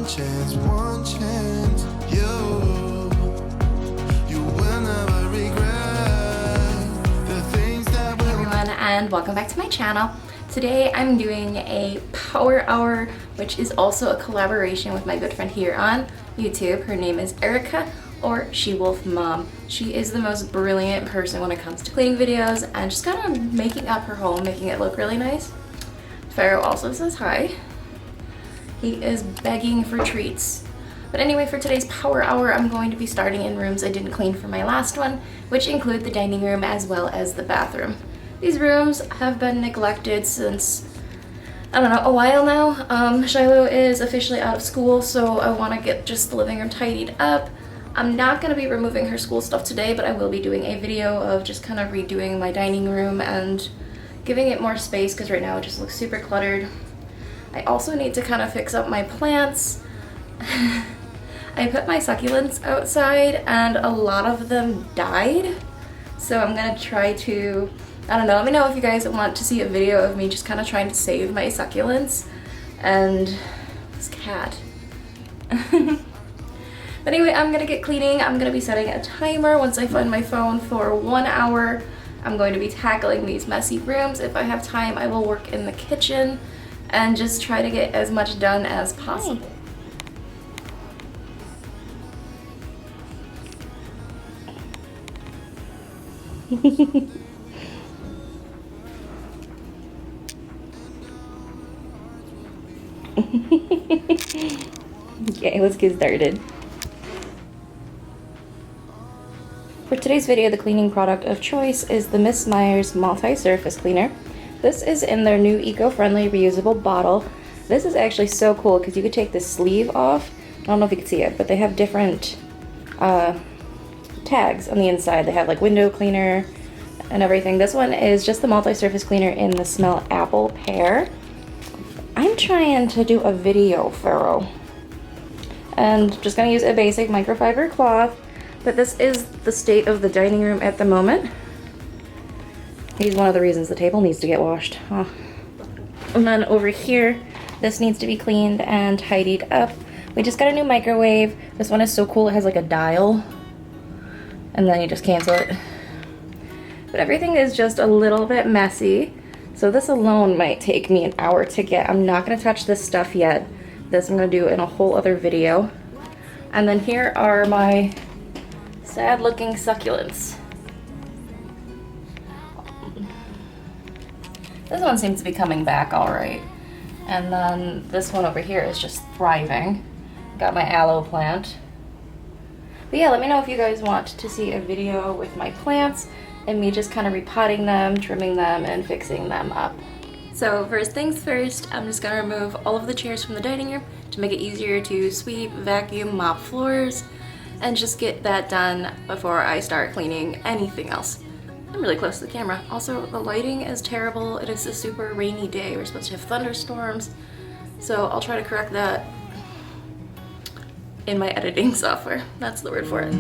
one chance. You will never regret the things that Hey everyone, and welcome back to my channel. Today I'm doing a power hour, which is also a collaboration with my good friend here on YouTube. Her name is Erika, or She Wolf Mom. She is the most brilliant person when it comes to cleaning videos and just kind of making up her home, making it look really nice. Pharaoh also says hi. He is begging for treats. But anyway, for today's power hour, I'm going to be starting in rooms I didn't clean for my last one, which include the dining room as well as the bathroom. These rooms have been neglected since, I don't know, a while now. Shiloh is officially out of school, so I want to get just the living room tidied up. I'm not going to be removing her school stuff today, but I will be doing a video of just kind of redoing my dining room and giving it more space because right now it just looks super cluttered. I also need to kind of fix up my plants. I put my succulents outside and a lot of them died. So I'm gonna try to, I don't know, let me know if you guys want to see a video of me just kind of trying to save my succulents. And this cat. But anyway, I'm gonna get cleaning. I'm gonna be setting a timer once I find my phone for 1 hour. I'm going to be tackling these messy rooms. If I have time, I will work in the kitchen and just try to get as much done as possible. Okay, let's get started. For today's video, the cleaning product of choice is the Miss Meyer's Multi-Surface Cleaner. This is in their new eco-friendly reusable bottle. This is actually so cool because you could take the sleeve off. I don't know if you can see it, but they have different tags on the inside. They have like window cleaner and everything. This one is just the multi-surface cleaner in the smell apple pear. I'm trying to do a video, Pharaoh, and just gonna use a basic microfiber cloth, but this is the state of the dining room at the moment. Here's one of the reasons the table needs to get washed. Oh. And then over here, this needs to be cleaned and tidied up. We just got a new microwave. This one is so cool, it has like a dial, and then you just cancel it. But everything is just a little bit messy, so this alone might take me an hour to get. I'm not gonna touch this stuff yet. This I'm gonna do in a whole other video. And then here are my sad looking succulents. This one seems to be coming back all right. And then this one over here is just thriving. Got my aloe plant. But yeah, let me know if you guys want to see a video with my plants and me just kind of repotting them, trimming them, and fixing them up. So first things first, I'm just gonna remove all of the chairs from the dining room to make it easier to sweep, vacuum, mop floors, and just get that done before I start cleaning anything else. I'm really close to the camera. Also, the lighting is terrible. It is a super rainy day. We're supposed to have thunderstorms. So I'll try to correct that in my editing software. That's the word for it.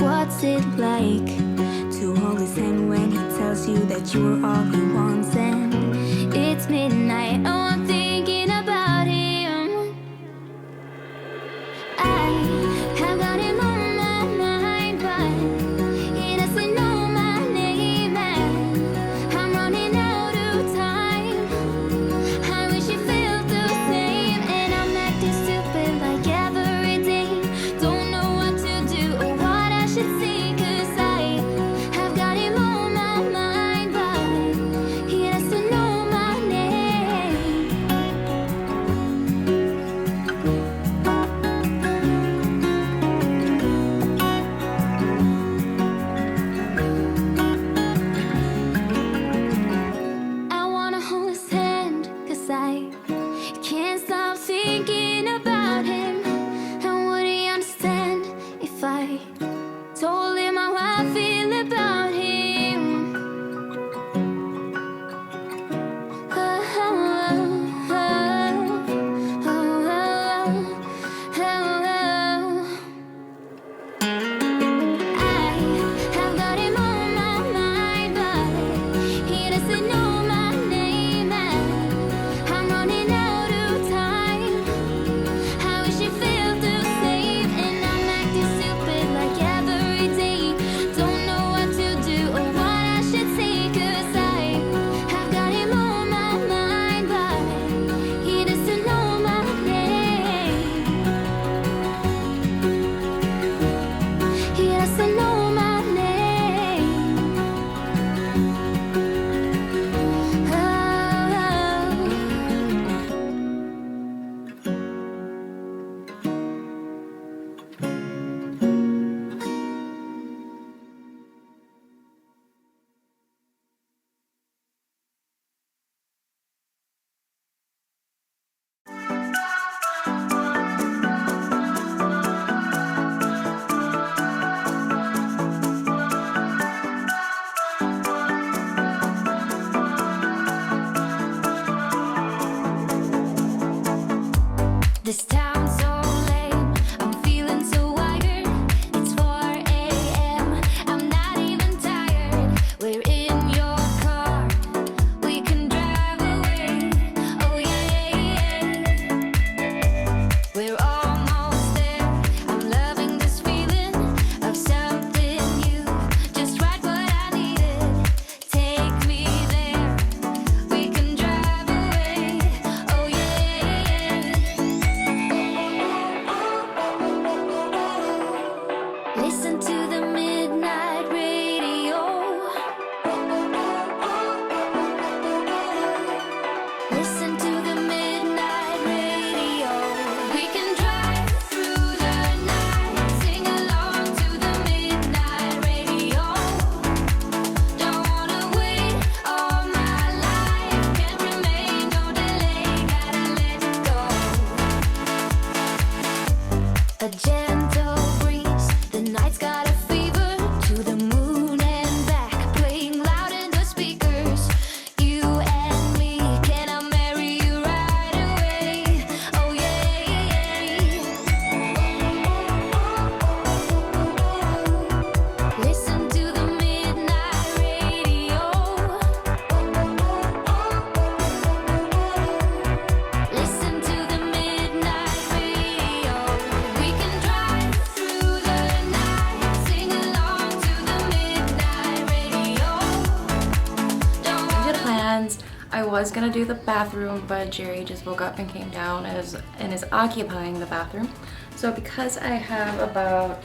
What's it like to hold his hand when he tells you that you are all he wants? And it's midnight. Oh, I'm thinking about him. I have got him on my mind, but he doesn't know my name, and I'm running out of time. I wish you felt the same, and I'm acting stupid like every day. Don't know what to do or what I should say, 'cause I have got him on my mind, but was gonna do the bathroom, but Jerry just woke up and came down and is occupying the bathroom. So because I have about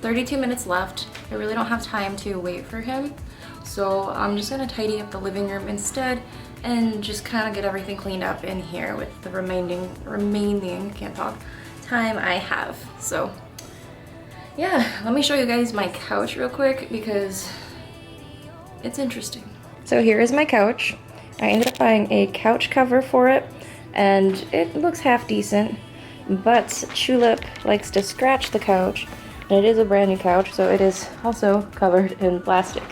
32 minutes left, I really don't have time to wait for him. So I'm just gonna tidy up the living room instead and just kind of get everything cleaned up in here with the remaining, can't talk, time I have. So yeah, let me show you guys my couch real quick because it's interesting. So here is my couch. I ended up buying a couch cover for it and it looks half decent, but Tulip likes to scratch the couch, and it is a brand new couch, so it is also covered in plastic.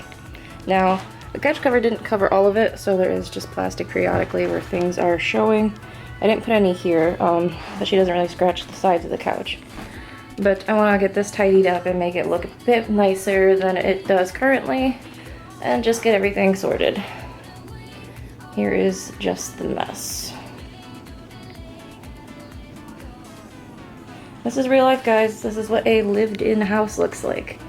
Now, the couch cover didn't cover all of it, so there is just plastic periodically where things are showing. I didn't put any here, but she doesn't really scratch the sides of the couch. But I want to get this tidied up and make it look a bit nicer than it does currently, and just get everything sorted. Here is just the mess. This is real life, guys. This is what a lived-in house looks like.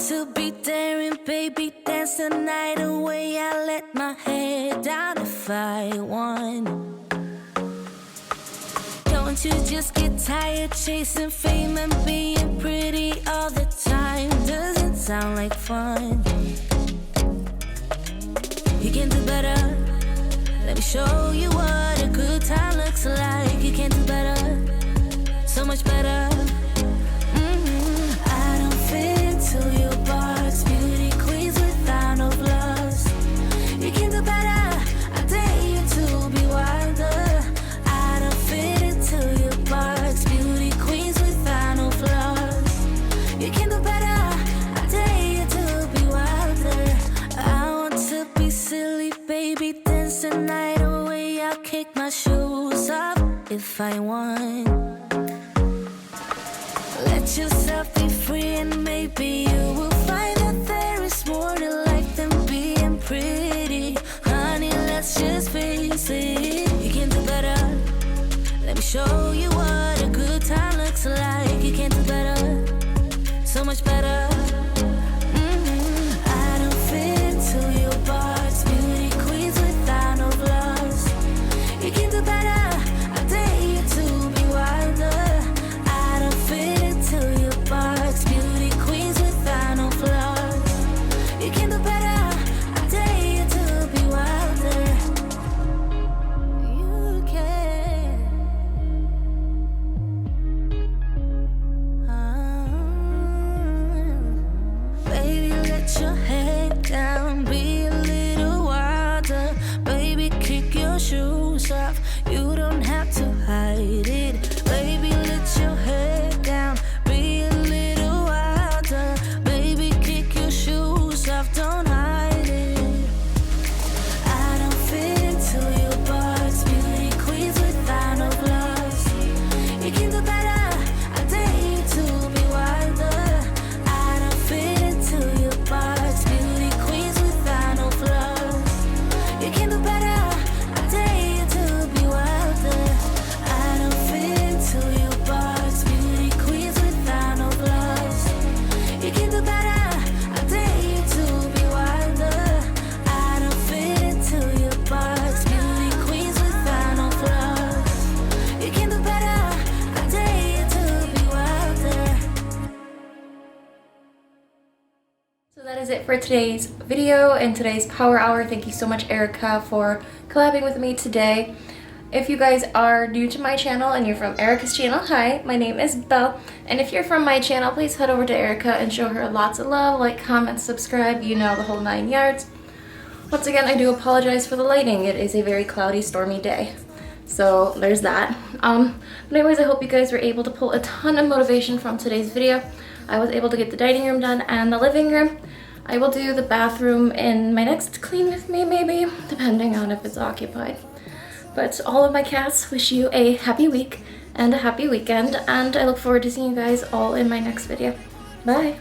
To be daring, baby, dance the night away. I let my head down if I won. Don't you just get tired chasing fame and being pretty all the time? Doesn't sound like fun. You can do better. Let me show you what a good time looks like. You can do better, so much better. I don't fit into your box, beauty queens without no flaws. You can do better, I dare you to be wilder. I don't fit into your box, beauty queens without no flaws. You can do better, I dare you to be wilder. I want to be silly, baby, dance the night away. I'll kick my shoes off if I want. Let yourself be free and maybe you will find that there is more to life than being pretty. Honey, let's just face it. You can do better. Let me show you what a good time looks like. You can do better, so much better. I don't fit into your box, beauty queens without no flaws. You can do better, I dare you to be wilder. I don't fit into your box, beauty queens without no flaws. You can do better, I dare you to be wilder. You can. Baby, let your head down, be a little wilder. Baby, kick your shoes off, you don't have to hide it. Baby, let your head down, be a little wilder. Baby, kick your shoes off, don't hide it. I don't fit into your box, beauty queens without no flaws. You can do better, I dare you to be wilder. I don't fit into your box, beauty queens without no flaws. You can do better, I dare you to be wilder. I don't fit into your box, beauty queens without no flaws. You can do better, I dare you to be wilder. I don't fit into your box, beauty queens without no flaws. You can do better, I dare you to be wilder. So that is it for today's video and today's Power Hour. Thank you so much, Erica, for collabing with me today. If you guys are new to my channel and you're from Erica's channel, hi, my name is Belle. And if you're from my channel, please head over to Erica and show her lots of love, like, comment, subscribe, you know, the whole 9 yards. Once again, I do apologize for the lighting. It is a very cloudy, stormy day. So there's that. But anyways, I hope you guys were able to pull a ton of motivation from today's video. I was able to get the dining room done and the living room. I will do the bathroom in my next clean with me, maybe, depending on if it's occupied. But all of my cats wish you a happy week and a happy weekend, and I look forward to seeing you guys all in my next video. Bye!